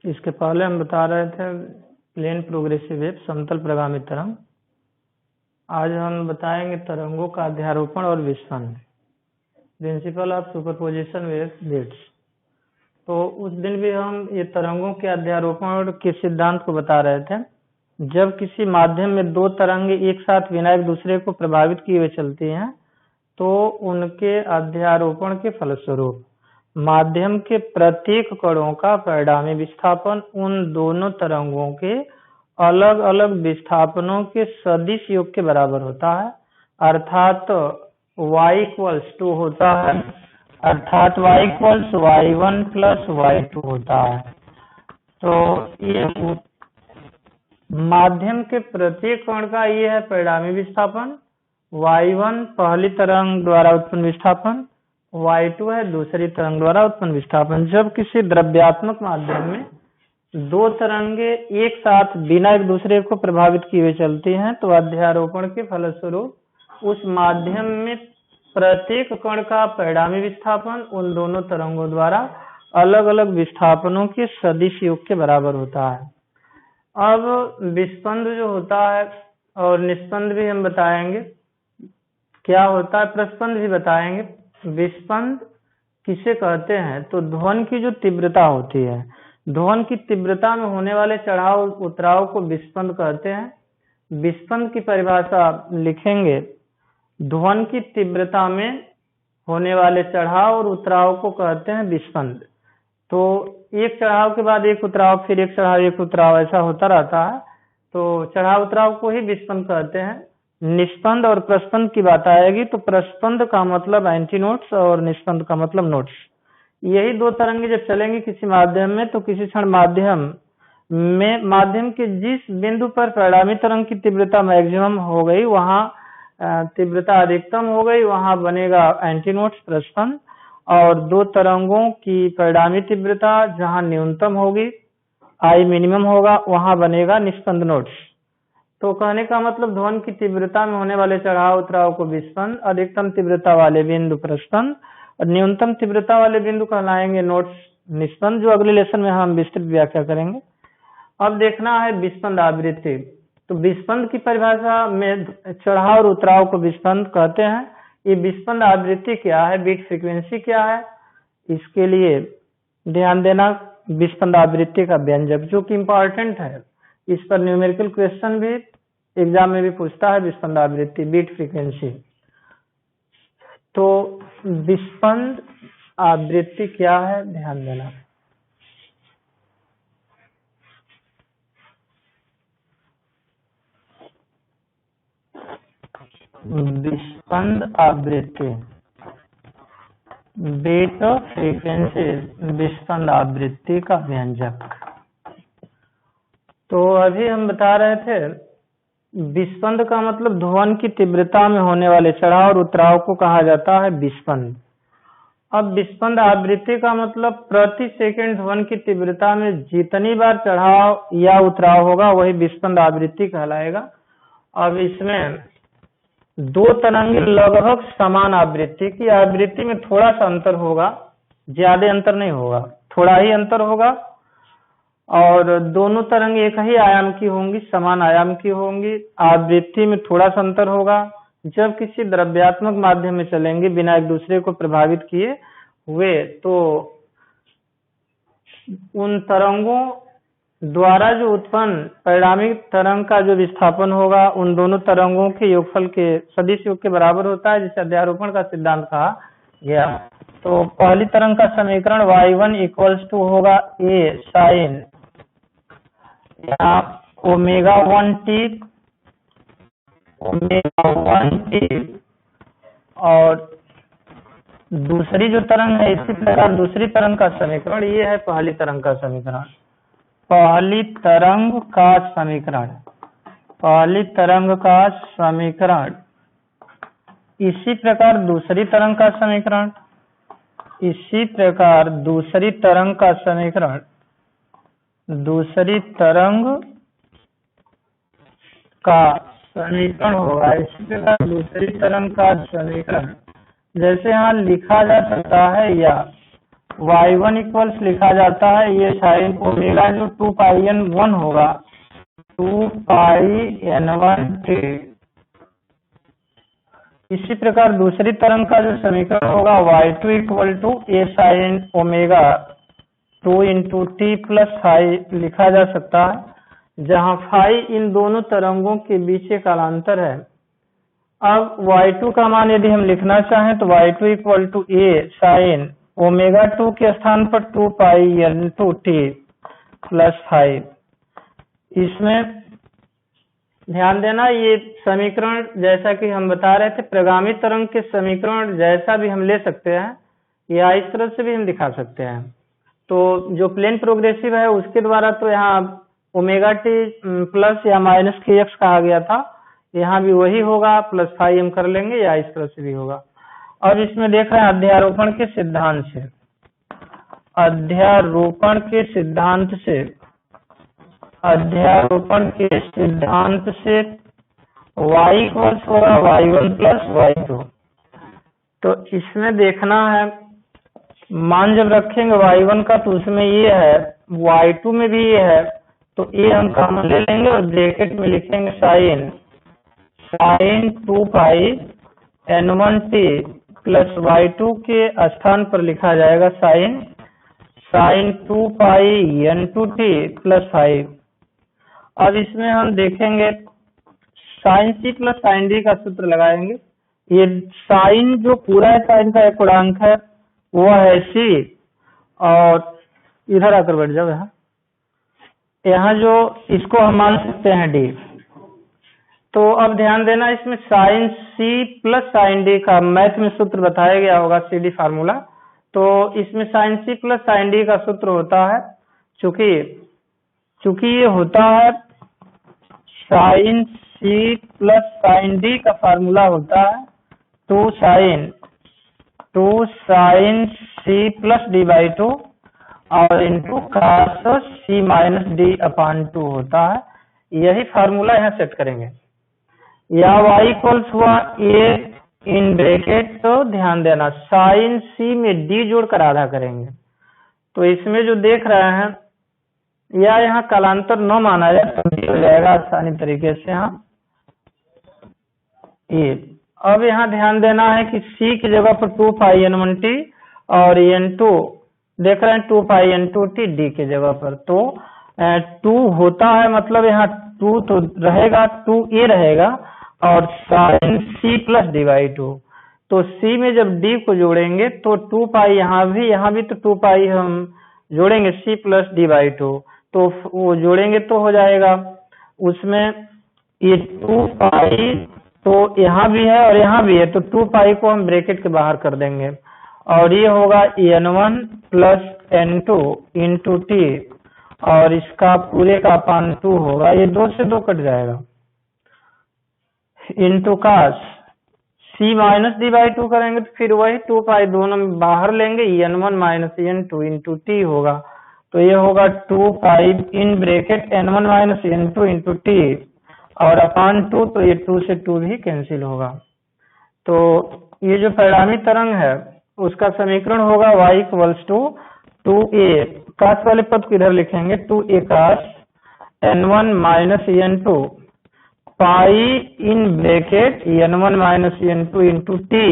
इसके पहले हम बता रहे थे प्लेन प्रोग्रेसिव वेव, समतल प्रगामी तरंग। आज हम बताएंगे तरंगों का अध्यारोपण और विस्फंद, प्रिंसिपल ऑफ सुपरपोजिशन वेव्स। तो उस दिन भी हम ये तरंगों के अध्यारोपण के सिद्धांत को बता रहे थे। जब किसी माध्यम में दो तरंगे एक साथ बिना एक दूसरे को प्रभावित किए हुए चलती हैं, तो उनके अध्यारोपण के फलस्वरूप माध्यम के प्रत्येक कणों का परिणामी विस्थापन उन दोनों तरंगों के अलग अलग विस्थापनों के सदिश योग के बराबर होता है, अर्थात y=2 होता है, अर्थात y=y1 + y2 होता है। तो ये माध्यम के प्रत्येक कण का ये है परिणामी विस्थापन, y1 पहली तरंग द्वारा उत्पन्न विस्थापन, y2 है दूसरी तरंग द्वारा उत्पन्न विस्थापन। जब किसी द्रव्यात्मक माध्यम में दो तरंगे एक साथ बिना एक दूसरे को प्रभावित किए हुए चलती हैं, तो अध्यारोपण के फलस्वरूप उस माध्यम में प्रत्येक कण का परिणामी विस्थापन उन दोनों तरंगों द्वारा अलग अलग विस्थापनों के सदिश योग के बराबर होता है। अब विस्पंद जो होता है और निस्पंद भी हम बताएंगे क्या होता है, प्रस्पंद भी बताएंगे। विस्पंद किसे कहते हैं? तो ध्वनि की जो तीव्रता होती है, ध्वनि की तीव्रता में होने वाले चढ़ाव उतराव को विस्पंद कहते हैं। विस्पंद की परिभाषा लिखेंगे, ध्वनि की तीव्रता में होने वाले चढ़ाव और उतराव को कहते हैं विस्पंद। तो एक चढ़ाव के बाद एक उतराव, फिर एक चढ़ाव एक उतराव, ऐसा होता रहता है, तो चढ़ाव उतराव को ही विस्पंद कहते हैं। निस्पंद और प्रस्पंद की बात आएगी, तो प्रस्पंद का मतलब एंटी नोट्स और निस्पंद का मतलब नोट्स। यही दो तरंगे जब चलेंगी किसी माध्यम में, तो किसी क्षण माध्यम के जिस बिंदु पर परिणामी तरंग की तीव्रता मैक्सिमम हो गई, वहां तीव्रता अधिकतम हो गई, वहां बनेगा एंटी नोट्स प्रस्पंद, और दो तरंगों की परिणामी तीव्रता जहां न्यूनतम होगी, आई मिनिमम होगा, वहां बनेगा निस्पंद नोट्स। तो कहने का मतलब ध्वनि की तीव्रता में होने वाले चढ़ाव उतराव को विस्पंद, अधिकतम तीव्रता वाले बिंदु प्रस्पंद और न्यूनतम तीव्रता वाले बिंदु कहलाएंगे नोट्स निस्पंद, जो अगले लेसन में हम विस्तृत व्याख्या करेंगे। अब देखना है विस्पंद आवृत्ति। तो विस्पंद की परिभाषा में चढ़ाव और उतराव को विस्पंद कहते हैं। ये विस्पंद आवृत्ति क्या है, बीट फ्रीक्वेंसी क्या है, इसके लिए ध्यान देना। विस्पंद आवृत्ति का व्यंजक जो कि इम्पोर्टेंट है, इस पर न्यूमेरिकल क्वेश्चन भी एग्जाम में भी पूछता है। विस्पंद आवृत्ति, बीट फ्रीक्वेंसी। तो विस्पंद आवृत्ति क्या है, ध्यान देना। विस्पंद आवृत्ति, बीट फ्रीक्वेंसी, विस्पंद आवृत्ति का व्यंजक। तो अभी हम बता रहे थे विस्पंद का मतलब ध्वनि की तीव्रता में होने वाले चढ़ाव और उतराव को कहा जाता है विस्पंद। अब विस्पंद आवृत्ति का मतलब प्रति सेकंड ध्वनि की तीव्रता में जितनी बार चढ़ाव या उतराव होगा वही विस्पंद आवृत्ति कहलाएगा। अब इसमें दो तरंगे लगभग समान आवृत्ति की, आवृत्ति में थोड़ा सा अंतर होगा, ज्यादा अंतर नहीं होगा, थोड़ा ही अंतर होगा, और दोनों तरंगे एक ही आयाम की होंगी, समान आयाम की होंगी, आवृत्ति में थोड़ा सा अंतर होगा। जब किसी द्रव्यात्मक माध्यम में चलेंगे बिना एक दूसरे को प्रभावित किए हुए, तो उन तरंगों द्वारा जो उत्पन्न परिणामी तरंग का जो विस्थापन होगा उन दोनों तरंगों के योगफल के सदिश योग के बराबर होता है, जिसे अध्यारोपण का सिद्धांत कहा गया। तो पहली तरंग का समीकरण y1 होगा a sin ω1t, और दूसरी जो तरंग है, इसी प्रकार दूसरी तरंग का समीकरण ये है पहली तरंग का समीकरण, पहली तरंग का समीकरण, पहली तरंग का समीकरण। इसी प्रकार दूसरी तरंग का समीकरण, इसी प्रकार दूसरी तरंग का समीकरण, दूसरी तरंग का समीकरण होगा। इसी प्रकार दूसरी तरंग का समीकरण, जैसे यहाँ लिखा जा सकता है या y1 इक्वल्स लिखा जाता है ये साइन ओमेगा जो 2 पाई n1 होगा 2 पाई n1 t। इसी प्रकार दूसरी तरंग का जो समीकरण होगा y2 equal to A sine omega 2 into T plus five लिखा जा सकता है, जहां फाई इन दोनों तरंगों के बीच एक कालांतर है। अब y2 का मान यदि हम लिखना चाहें तो y2 equal to A sine omega 2 के स्थान पर 2 पाई n2 t प्लस 5। इसमें ध्यान देना ये समीकरण जैसा कि हम बता रहे थे प्रगामी तरंग के समीकरण जैसा भी हम ले सकते हैं या इस तरह से भी हम दिखा सकते हैं। तो जो प्लेन प्रोग्रेसिव है उसके द्वारा तो यहाँ ओमेगा टी प्लस या माइनस के एक्स कहा गया था, यहाँ भी वही होगा प्लस 5 हम कर लेंगे या इस तरह से भी होगा। अब इसमें देख रहे हैं अध्यारोपण के सिद्धांत से, अध्यारोपण के सिद्धांत से, अध्यारोपण के सिद्धांत से y इक्वल्स होगा y1 प्लस y2। तो इसमें देखना है मान जब रखेंगे y1 का तो उसमें ये है, y2 में भी ये है, तो ये हम कॉमन ले लेंगे और ब्रैकेट में लिखेंगे साइन 2 पाई n1 t प्लस y2 के स्थान पर लिखा जाएगा साइन 2 पाई n2 t प्लस 5। अब इसमें हम देखेंगे sine C plus sine D का सूत्र लगाएंगे। ये साइन जो पूरा है साइन का एक गुणांक है वो है सी, और इधर आकर बैठ जाओ, यहाँ जो इसको हम मान सकते हैं डी। तो अब ध्यान देना इसमें sine C plus sine D का मैथ में सूत्र बताया गया होगा, सी डी फार्मूला। तो इसमें sine C plus sine D का सूत्र होता है, चूंकि ये होता है sine C plus sine D का फार्मूला होता है 2 sine C plus D by 2 और into cos C minus D upon 2 होता है। यही फार्मूला यहाँ सेट करेंगे। या y इक्वल्स हुआ a इन ब्रैकेट, तो ध्यान देना साइन सी में d जोड़कर आधा करेंगे। तो इसमें जो देख रहे हैं या यहाँ कालांतर न माना जाए तो हो जाएगा आसानी तरीके से। यहाँ ये अब यहाँ ध्यान देना है कि c की जगह पर 2 पाई n1 t और n2 देख रहे हैं 2 पाई n2 t d की जगह पर, तो 2 होता है मतलब यहाँ 2 तो रहेगा, 2a रहेगा और sine c plus D by 2। तो c में जब d को जोड़ेंगे तो 2 पाई यहाँ भी तो 2 पाई हम जोड़ेंगे c प्लस डी बाई 2, तो वो जोड़ेंगे तो हो जाएगा उसमें ये 2 पाई, तो यहाँ भी है और यहाँ भी है, तो 2 पाई को हम ब्रैकेट के बाहर कर देंगे और ये होगा n1 plus n2 into T और इसका पूरे का अपान 2 होगा, ये 2 से 2 कट जाएगा, into cos C minus D by 2 करेंगे तो फिर वही 2 पाई दोनों में बाहर लेंगे, n1 minus n2 into T होगा। तो ये होगा 2 pi in bracket n1 minus n2 into T और अपान 2, तो ये 2 से 2 भी कैंसिल होगा। तो ये जो परिणामी तरंग है उसका समीकरण होगा y इक्वल्स टू 2a, कास वाले पद को इधर लिखेंगे 2a cos n1 minus n2 pi in bracket n1 minus n2 into T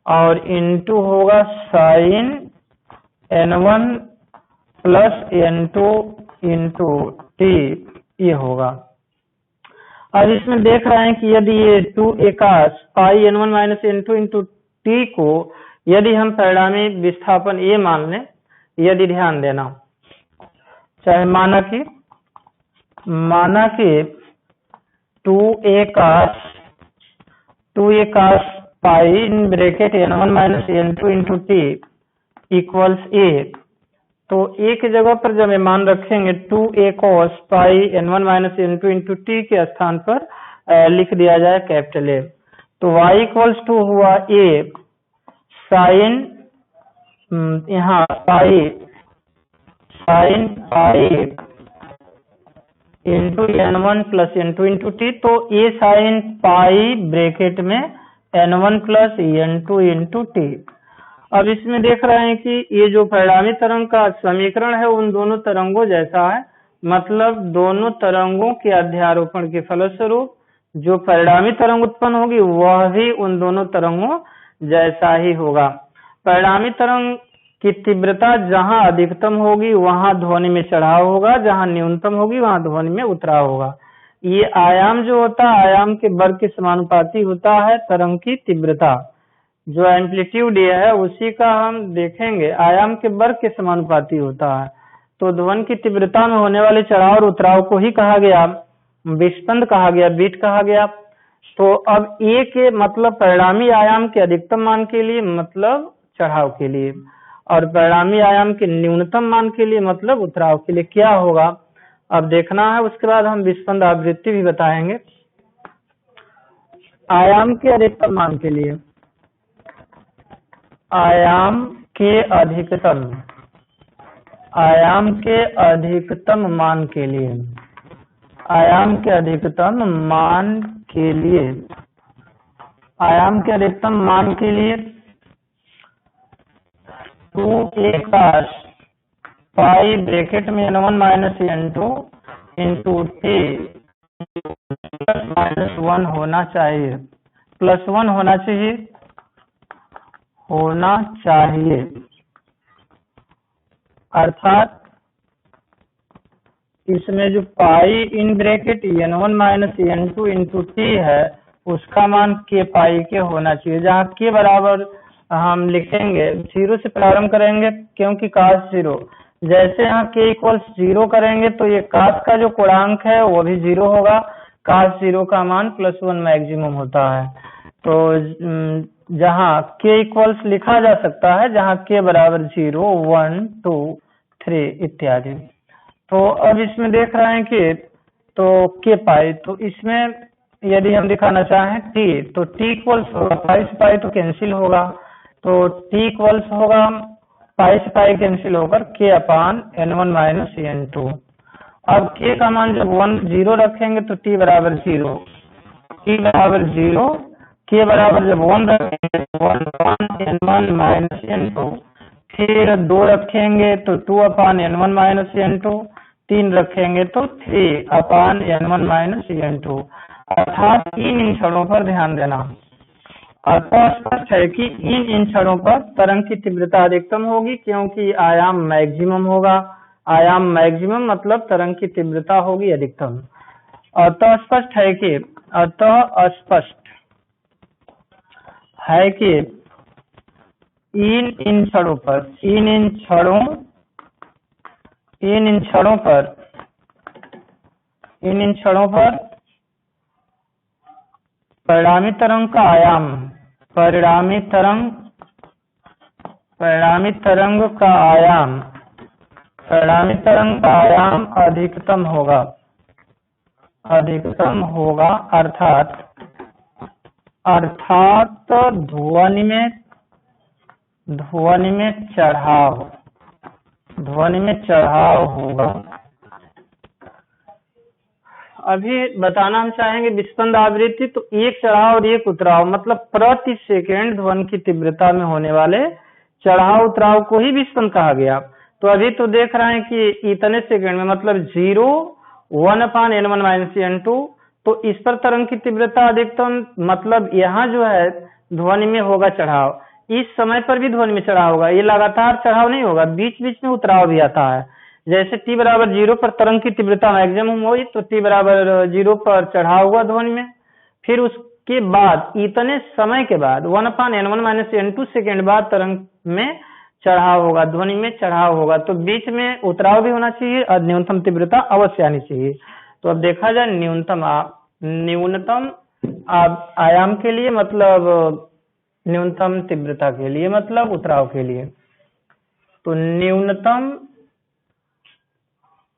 और इंटू होगा sine n1 plus n2 into T, ये होगा। अब इसमें देख रहे हैं कि यदि ये 2a कास पाई n1 minus n2 into T को यदि हम परिणामी विस्थापन a मान लें, यदि ध्यान देना चाहे माना कि 2a cos pi in bracket n1 minus n2 into T equals a, तो a की जगह पर जब मान रखेंगे 2a cos पाई n1 minus n2 into T के स्थान पर लिख दिया जाए कैपिटल A, तो y इक्वल्स टू हुआ a साइन यहाँ pi into n1 plus n2 into T, तो a साइन पाई ब्रैकेट में n1 plus n2 into T. अब इसमें देख रहे हैं कि ये जो परिणामी तरंग का समीकरण है उन दोनों तरंगों जैसा है, मतलब दोनों तरंगों के अध्यारोपण के फलस्वरूप जो परिणामी तरंग उत्पन्न होगी वह भी उन दोनों तरंगों जैसा ही होगा। परिणामी तरंग की तीव्रता जहां अधिकतम होगी वहां ध्वनि में चढ़ाव होगा, जहां न्यूनतम होगी वहां ध्वनि में उतराव होगा। ये आयाम जो होता है आयाम के वर्ग के समानुपाती होता है तरंग की तीव्रता। जो एम्पलीट्यूड ये है उसी का हम देखेंगे, आयाम के वर्ग के समानुपाती होता है। तो ध्वनि की तीव्रता में होने वाले चढ़ाव और उतराव को ही कहा गया विस्पंद कहा गया, बीट कहा गया। तो अब ए के मतलब परिणामी आयाम के अधिकतम मान के लिए मतलब चढ़ाव के लिए, और परिणामी आयाम के न्यूनतम मान के लिए मतलब उतराव के लिए क्या होगा अब देखना है। उसके बाद हम विस्पंद आवृत्ति भी बताएंगे। आयाम के अधिकतम मान के लिए, आयाम के अधिकतम मान के लिए, आयाम के अधिकतम मान के लिए, आयाम के अधिकतम मान के लिए 2a cos पाई ब्रैकेट में n1 minus n2 into t plus -1 होना चाहिए, +1 होना चाहिए। अर्थात इसमें जो pi in bracket n1 minus n2 into t है उसका मान k पाई के होना चाहिए, जहाँ k बराबर हम लिखेंगे 0 से प्रारंभ करेंगे क्योंकि cos 0, जैसे यहाँ k इक्वल्स 0 करेंगे तो ये cos का जो कोणांक है वो भी 0 होगा, cos 0 का मान +1 मैक्सिमम होता है। तो जहाँ k इक्वल्स लिखा जा सकता है जहाँ k बराबर 0, 1, 2, 3 इत्यादि। तो अब इसमें देख रहे हैं कि तो k पाई, तो इसमें यदि हम दिखाना चाहें t, तो t इक्वल्स होगा पाई से पाई तो कैंसिल होगा, तो t इक्वल्स होगा पाई से पाई कैंसिल होकर k अपान n1 माइनस n2। अब k का मान जब 0 रखेंगे तो t बराबर 0, t बराबर 0, k बराबर जब 1 रखेंगे तो 1 अपान n1 माइनस n2, फिर 2 रखेंगे तो 2 अपान n1 माइनस n2, 3 रखेंगे तो 3 अपान n1 माइनस n2। अर्थात इन क्षणों पर ध्यान देना। अतः स्पष्ट है कि इन क्षणों पर तरंग की तीव्रता अधिकतम होगी क्योंकि आयाम मैक्सिमम होगा, आयाम मैक्सिमम मतलब तरंग की तीव्रता होगी अधिकतम। अतः स्पष्ट है कि इन क्षणों पर परिणामी तरंग का आयाम, परिणामी तरंग का आयाम अधिकतम होगा, अर्थात ध्वनि में चढ़ाव होगा। अभी बताना हम चाहेंगे विस्पंद आवृत्ति, तो एक चढ़ाव और एक उतराव मतलब प्रति सेकंड ध्वनि की तीव्रता में होने वाले चढ़ाव उतराव को ही विस्पंद कहा गया। तो अभी तो देख रहे हैं कि इतने सेकंड में मतलब 0, 1 अपान n1 माइनस n2, तो इस पर तरंग की तीव्रता अधिकतम मतलब यहाँ जो है ध्वनि में होगा चढ़ाव, इस समय पर भी ध्वनि में चढ़ाव होगा, ये लगातार चढ़ाव नहीं होगा, बीच बीच में उतराव भी आता है। जैसे t बराबर 0 पर तरंग की तीव्रता मैक्सिमम हुई तो t बराबर 0 पर चढ़ाव हुआ ध्वनि में, फिर उसके बाद इतने समय के बाद 1 अपान n1 माइनस n2 सेकेंड बाद तरंग में चढ़ाव होगा, ध्वनि में चढ़ाव होगा, तो बीच में उतराव भी होना चाहिए और न्यूनतम तीव्रता अवश्य आनी चाहिए। तो अब देखा जाए न्यूनतम आयाम के लिए मतलब न्यूनतम तीव्रता के लिए मतलब उतराव के लिए, तो न्यूनतम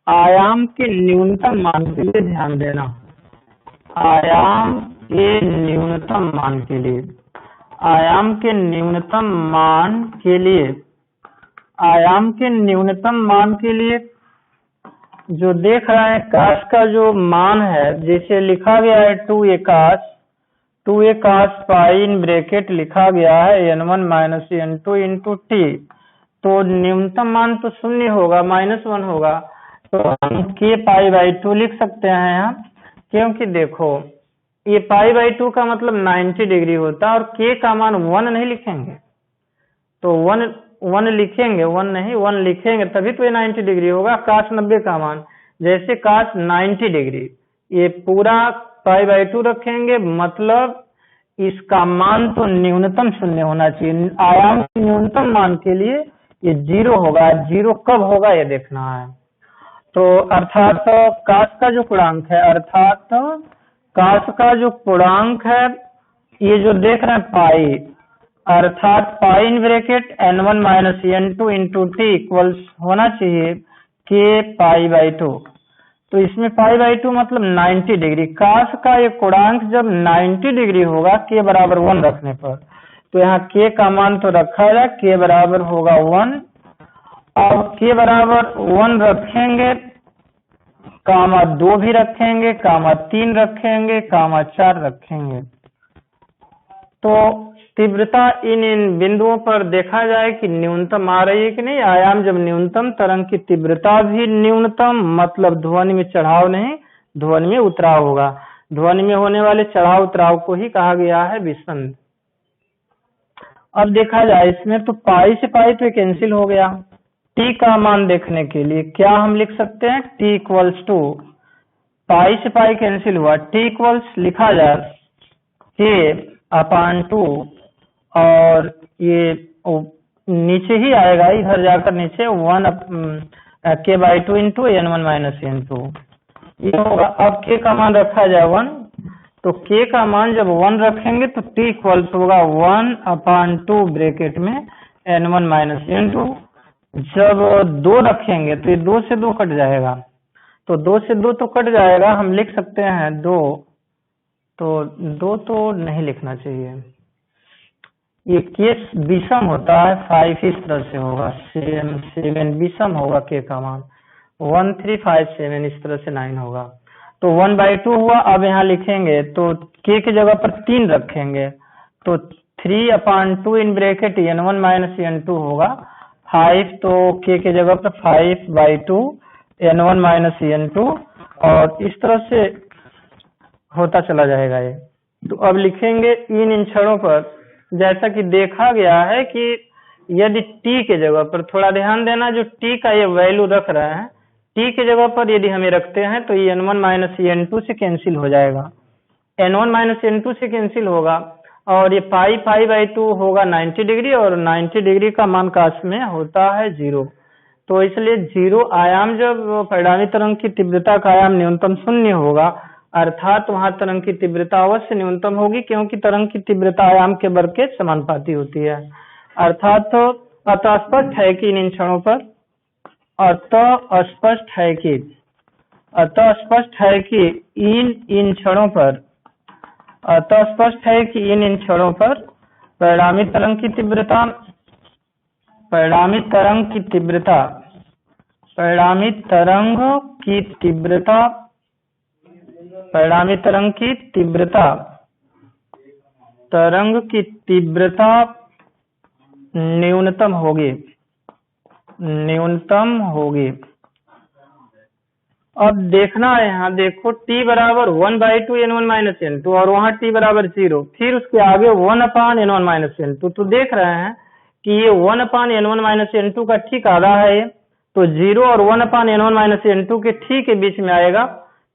आयाम के न्यूनतम मान के लिए ध्यान देना, आयाम के न्यूनतम मान के लिए, आयाम के न्यूनतम मान के लिए, आयाम के न्यूनतम मान के लिए जो देख रहे हैं काश का जो मान है जैसे लिखा गया है 2a cos 2a cos pi in bracket लिखा गया है n1 minus n2 into T. तो न्यूनतम मान तो शून्य होगा, -1 होगा, तो हम k पाई बाई 2 लिख सकते हैं यहाँ। क्योंकि देखो ये पाई बाई 2 का मतलब 90 डिग्री होता है और k का मान 1 नहीं लिखेंगे, तो 1 लिखेंगे, 1 नहीं 1 लिखेंगे तभी तो ये 90 डिग्री होगा। cos 90 का मान, जैसे cos 90 डिग्री, ये पूरा पाई बाई 2 रखेंगे, मतलब इसका मान तो न्यूनतम शून्य होना चाहिए। आयाम के न्यूनतम मान के लिए ये 0 होगा। 0 कब होगा ये देखना है। तो अर्थात cos का जो पूर्णांक है, अर्थात cos का जो पूर्णांक है, ये जो देख रहे हैं पाई, अर्थात pi in bracket n1 minus n2 into T equals होना चाहिए k पाई बाई 2। तो इसमें पाई बाई 2 मतलब 90 डिग्री। cos का ये पूर्णांक जब 90 डिग्री होगा k बराबर 1 रखने पर, तो यहाँ k का मान तो रखा है, k बराबर होगा 1। और k बराबर 1 रखेंगे, कामा 2 भी रखेंगे, कामा 3 रखेंगे, कामा 4 रखेंगे। तो तीव्रता इन बिंदुओं पर देखा जाए कि न्यूनतम आ रही है कि नहीं। आयाम जब न्यूनतम, तरंग की तीव्रता भी न्यूनतम, मतलब ध्वनि में चढ़ाव नहीं, ध्वनि में उतराव होगा। ध्वनि में होने वाले चढ़ाव उतराव को ही कहा गया है विसंध। अब देखा जाए इसमें, तो पाई से पाई तो कैंसिल हो गया। टी का मान देखने के लिए क्या हम लिख सकते हैं, टी इक्वल्स टू, पाई से पाई कैंसिल हुआ, टी इक्वल्स लिखा जाए k अपान 2, और ये नीचे ही आएगा, इधर जाकर नीचे 1 k by 2 into n1 minus n2 ये होगा। अब k का मान रखा जाए 1, तो k का मान जब 1 रखेंगे तो t इक्वल्स होगा 1 अपान 2 ब्रैकेट में n1 माइनस n2। जब 2 रखेंगे तो ये 2 से 2 कट जाएगा, तो 2 से 2 तो कट जाएगा, हम लिख सकते हैं 2, तो 2 तो नहीं लिखना चाहिए, ये केस विषम होता है। 5 इस तरह से होगा, 7 विषम होगा, k का मान 1 3 5 7 इस तरह से 9 होगा। तो 1/2 हुआ। अब यहाँ लिखेंगे तो k की जगह पर 3 रखेंगे, तो 3 अपान 2 इन ब्रैकेट n1 माइनस n2 होगा 5, तो k की जगह पर 5/2 n1 माइनस n2, और इस तरह से होता चला जाएगा ये। तो अब लिखेंगे इन क्षणों पर, जैसा कि देखा गया है कि यदि t के जगह पर, थोड़ा ध्यान देना, जो t का ये वैल्यू रख रहे हैं, t के जगह पर यदि हमें रखते हैं तो ये n1 माइनस n2 से कैंसिल हो जाएगा, n1 माइनस n2 से कैंसिल होगा, और ये पाई पाई बाई 2 होगा 90 डिग्री, और 90 डिग्री का मान cos में होता है 0। तो इसलिए 0 आयाम, जब परिणामी तरंग की तीव्रता का आयाम न्यूनतम 0 होगा, अर्थात वहां तरंग की तीव्रता अवश्य न्यूनतम होगी, क्योंकि तरंग की तीव्रता आयाम के वर्ग के समानुपाती होती है। अर्थात अतः स्पष्ट है कि इन क्षणों पर, अतः स्पष्ट है कि इन क्षणों पर, अतः स्पष्ट है कि इन क्षणों पर परिणामी तरंग की तीव्रता, परिणामी तरंग की तीव्रता न्यूनतम होगी। अब देखना है, यहाँ देखो t बराबर 1/2 n1 माइनस n2, और वहाँ t बराबर 0, फिर उसके आगे 1 अपान n1 माइनस n2। तो देख रहे हैं कि ये 1 अपान n1 माइनस n2 का ठीक आधा है ये, तो 0 और 1 अपान n1 माइनस n2 के ठीक के बीच में आएगा,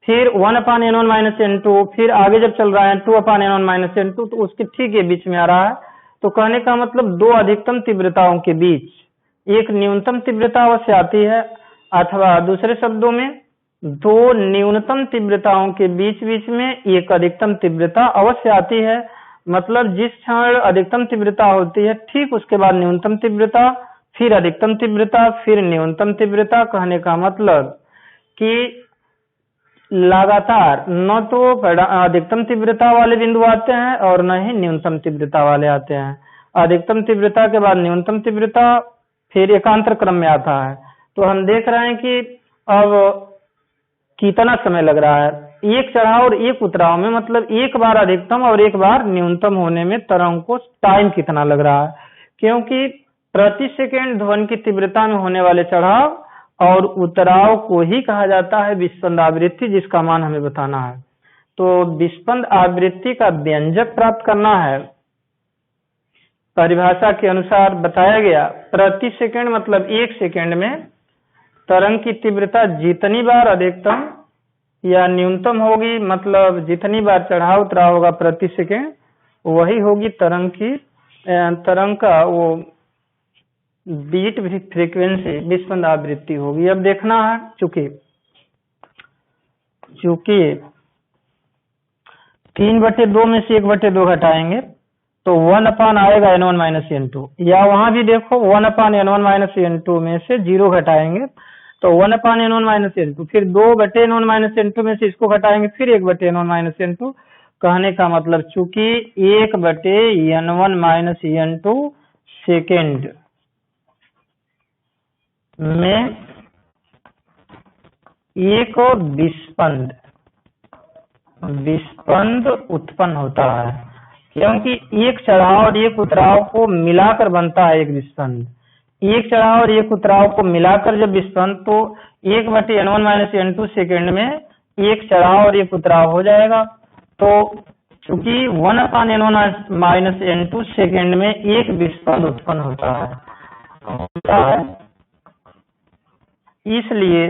फिर 1 अपान n1 माइनस n2, फिर आगे जब चल रहा है 2 अपान n1 माइनस n2, तो उसके ठीक के बीच में आ रहा है। तो कहने का मतलब दो अधिकतम तीव्रताओं के बीच एक न्यूनतम तीव्रता अवश्य आती है, अथवा दूसरे शब्दों में दो न्यूनतम तीव्रताओं के बीच में एक अधिकतम तीव्रता अवश्य आती है। मतलब जिस क्षण अधिकतम तीव्रता होती है, ठीक उसके बाद न्यूनतम तीव्रता, फिर अधिकतम तीव्रता, फिर न्यूनतम तीव्रता। कहने का मतलब कि लगातार न तो अधिकतम तीव्रता वाले बिंदु आते हैं और न ही न्यूनतम तीव्रता वाले आते हैं। अधिकतम तीव्रता के बाद न्यूनतम तीव्रता, फिर एकांतर क्रम में आता है। तो हम देख रहे हैं कि अब कितना समय लग रहा है। एक चढ़ाव और एक उतराव में मतलब एक बार अधिकतम और एक बार न्यूनतम होने में तरंग को टाइम कितना लग रहा है, क्योंकि प्रति सेकंड ध्वनि की तीव्रता में होने वाले चढ़ाव और उतराव को ही कहा जाता है विस्पंद आवृत्ति, जिसका मान हमें बताना है। तो विस्पंद आवृत्ति का व्यंजक प्राप्त करना है, परिभाषा के अनुसार बताया गया, प्रति सेकंड मतलब एक सेकंड में तरंग की तीव्रता जितनी बार अधिकतम या न्यूनतम होगी, मतलब जितनी बार चढ़ाव उतराव होगा प्रति सेकंड, वही होगी तरंग का वो बीट फ्रीक्वेंसी विस्पंद आवृत्ति होगी। अब देखना है, चूंकि 3/2 में से 1/2 घटाएंगे तो 1 आएगा n1 माइनस n2, या वहां भी देखो 1/n1 माइनस n2 में से 0 घटाएंगे तो 1/n1 माइनस n2, फिर 2/n1 माइनस n2 में से इसको घटाएंगे फिर 1/n1 माइनस n2। कहने का मतलब चूंकि 1/n1 माइनस n2 सेकेंड में एक विस्पंद उत्पन्न होता है, क्योंकि एक चढ़ाव और एक उतराव को मिलाकर बनता है एक विस्पंद। एक चढ़ाव और एक उतराव को मिलाकर जब विस्पंद, तो 1/n1 माइनस n2 सेकेंड में एक चढ़ाव और एक उतराव हो जाएगा। तो चूंकि 1/n1 माइनस n2 सेकेंड में एक विस्पंद उत्पन्न होता है, इसलिए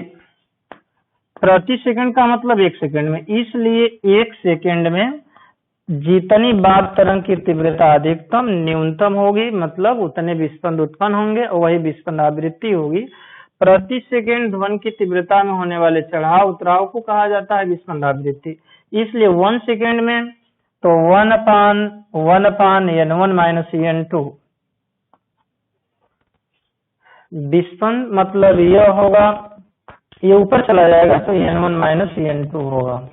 प्रति सेकंड का मतलब एक सेकंड में, इसलिए एक सेकंड में जितनी बार तरंग की तीव्रता अधिकतम न्यूनतम होगी, मतलब उतने विस्पंद उत्पन्न होंगे और वही विस्पंद आवृत्ति होगी। प्रति सेकंड ध्वनि की तीव्रता में होने वाले चढ़ाव उतराव को कहा जाता है विस्पंद आवृत्ति। इसलिए 1 सेकंड में तो 1/n1 माइनस n2 विस्पंद, मतलब यह होगा, ये ऊपर चला जाएगा तो n1 माइनस n2 होगा।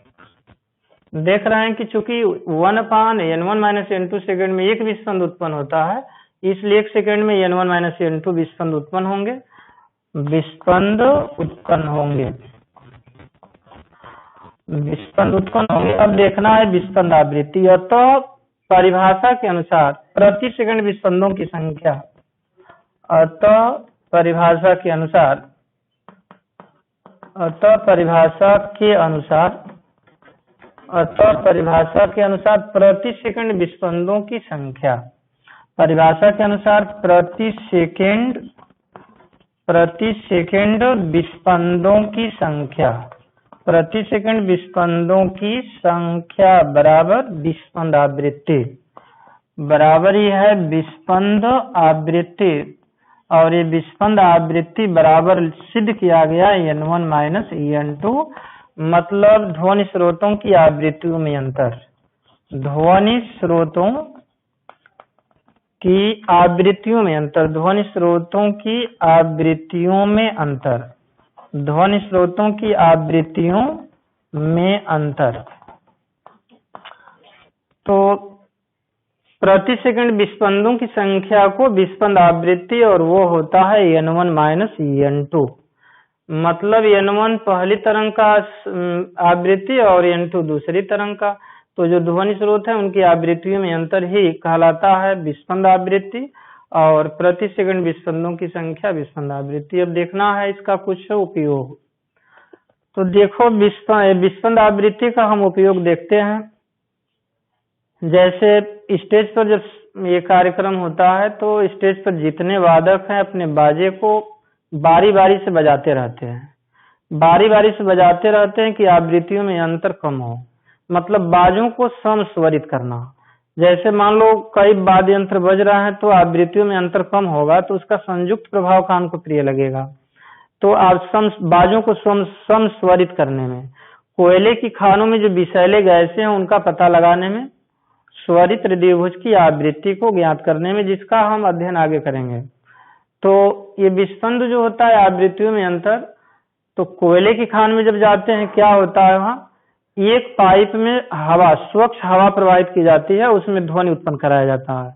देख रहे हैं कि चूंकि 1/n1 माइनस n2 सेकंड में एक विस्पंद उत्पन्न होता है, इसलिए एक सेकंड में n1 माइनस n2 विस्पंद उत्पन्न होंगे। अब देखना है विस्पंद आवृत्ति। तो परिभाषा के अनुसार प्रति सेकंड विस्पंदों की संख्या, परिभाषा के अनुसार प्रति सेकंड विस्पंदों की संख्या, परिभाषा के अनुसार प्रति सेकंड विस्पंदों की संख्या बराबर विस्पंद आवृत्ति, बराबर ही है विस्पंद आवृत्ति, और ये विस्पंद आवृत्ति बराबर सिद्ध किया गया n1 माइनस n2, मतलब ध्वनि स्रोतों की आवृत्तियों में अंतर, ध्वनि स्रोतों की आवृत्तियों में अंतर। तो प्रति सेकंड विस्पंदों की संख्या को विस्पंद आवृत्ति, और वो होता है n1 माइनस n2, मतलब n1 पहली तरंग का आवृत्ति और n2 दूसरी तरंग का। तो जो ध्वनि स्रोत है उनकी आवृत्तियों में अंतर ही कहलाता है विस्पंद आवृत्ति, और प्रति सेकंड विस्पंदों की संख्या विस्पंद आवृत्ति। अब देखना है इसका कुछ उपयोग। तो देखो विस्पंद आवृत्ति का हम उपयोग देखते हैं। जैसे स्टेज पर जब ये कार्यक्रम होता है तो स्टेज पर जितने वादक हैं अपने बाजे को बारी बारी से बजाते रहते हैं कि आवृत्तियों में अंतर कम हो, मतलब बाजों को समस्वरित करना। जैसे मान लो कई वाद्य यंत्र बज रहा है तो आवृत्तियों में अंतर कम होगा तो उसका संयुक्त प्रभाव कान को प्रिय लगेगा। तो आप बाजों को समस्वरित करने में, कोयले की खानों में जो विषैले गैसें हैं उनका पता लगाने में, स्वरित द्विभुज की आवृत्ति को ज्ञात करने में, जिसका हम अध्ययन आगे करेंगे। तो ये विस्पंद जो होता है आवृत्तियों में अंतर, तो कोयले की खान में जब जाते हैं क्या होता है, वहां एक पाइप में स्वच्छ हवा प्रवाहित की जाती है, उसमें ध्वनि उत्पन्न कराया जाता है,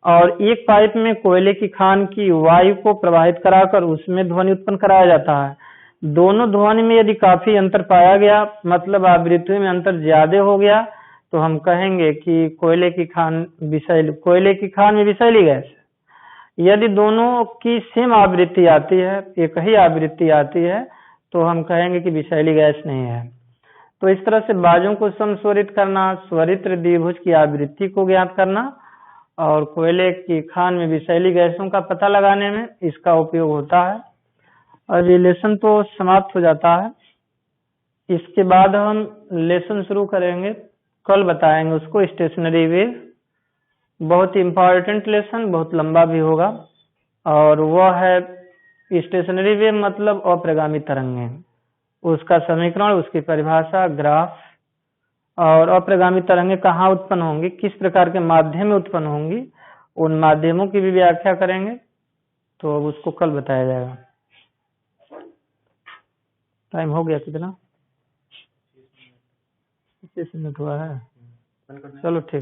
और एक पाइप में कोयले की खान की वायु को प्रवाहित कराकर उसमें ध्वनि उत्पन्न कराया जाता है। दोनों ध्वनि में यदि काफी अंतर पाया गया, मतलब आवृत्ति में अंतर ज्यादा हो गया, तो हम कहेंगे कि कोयले की खान में विषैली गैस है। यदि दोनों की सेम आवृत्ति आती है, एक ही आवृत्ति आती है, तो हम कहेंगे कि विषैली गैस नहीं है। तो इस तरह से बाजों को समस्वरित करना, स्वरित द्विभुज की आवृत्ति को ज्ञात करना और कोयले की खान में विषैली गैसों का पता लगाने में इसका उपयोग होता है। और ये लेसन तो समाप्त हो जाता है। इसके बाद हम लेसन शुरू करेंगे, कल बताएंगे उसको, स्टेशनरी वेव। बहुत इम्पोर्टेंट लेसन, बहुत लंबा भी होगा, और वह है स्टेशनरी वेव मतलब अप्रगामी तरंगें, उसका समीकरण, उसकी परिभाषा, ग्राफ, और अप्रगामी तरंगें कहाँ उत्पन्न होंगी, किस प्रकार के माध्यम में उत्पन्न होंगी, उन माध्यमों की भी व्याख्या करेंगे। तो उसको कल बताया जाएगा। टाइम हो गया कितना? 25 मिनट हुआ है। चलो ठीक।